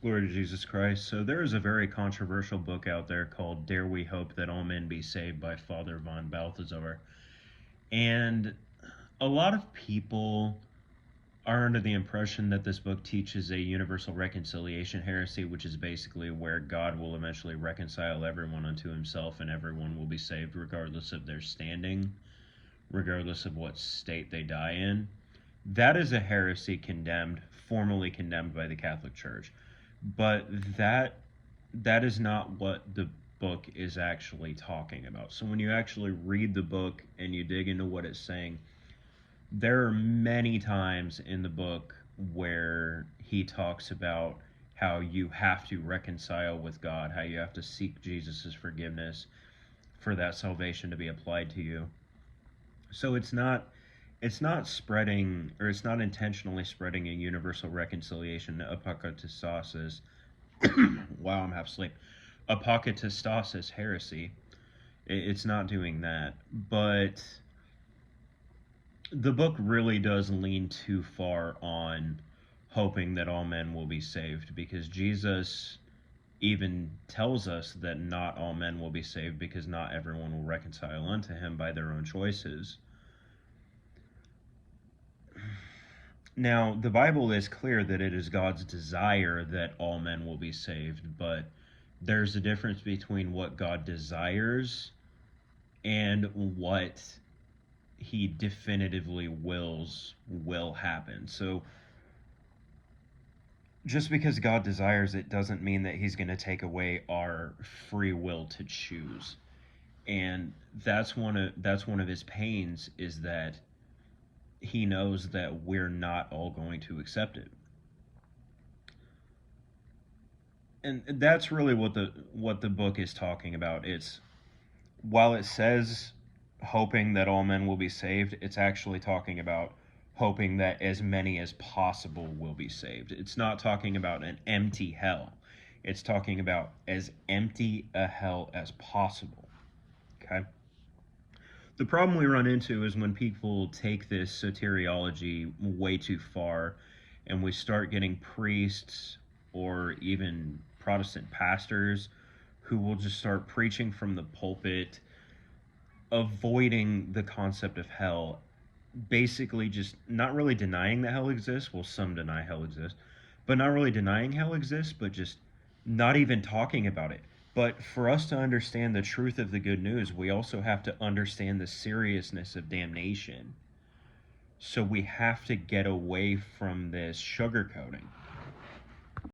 Glory to Jesus Christ. So there is a very controversial book out there called Dare We Hope That All Men Be Saved by Father von Balthasar. And a lot of people are under the impression that this book teaches a universal reconciliation heresy, which is basically where God will eventually reconcile everyone unto himself and everyone will be saved regardless of their standing, regardless of what state they die in. That is a heresy formally condemned by the Catholic Church. But that is not what the book is actually talking about. So when you actually read the book and you dig into what it's saying, there are many times in the book where he talks about how you have to reconcile with God, how you have to seek Jesus' forgiveness for that salvation to be applied to you. So it's not spreading, or it's not intentionally spreading a universal reconciliation. Apokatastasis. Wow, I'm half asleep. Apokatastasis heresy. It's not doing that, but the book really does lean too far on hoping that all men will be saved, because Jesus even tells us that not all men will be saved because not everyone will reconcile unto him by their own choices. Now, the Bible is clear that it is God's desire that all men will be saved, but there's a difference between what God desires and what he definitively wills will happen. So just because God desires it doesn't mean that he's going to take away our free will to choose. And that's one of his pains, is that he knows that we're not all going to accept it. And that's really what the book is talking about. It's, while it says hoping that all men will be saved, it's actually talking about hoping that as many as possible will be saved. It's not talking about an empty hell. It's talking about as empty a hell as possible. Okay? The problem we run into is when people take this soteriology way too far and we start getting priests or even Protestant pastors who will just start preaching from the pulpit, avoiding the concept of hell, basically just not really denying that hell exists. Well, some deny hell exists, but not really denying hell exists, but just not even talking about it. But for us to understand the truth of the good news, we also have to understand the seriousness of damnation. So we have to get away from this sugarcoating.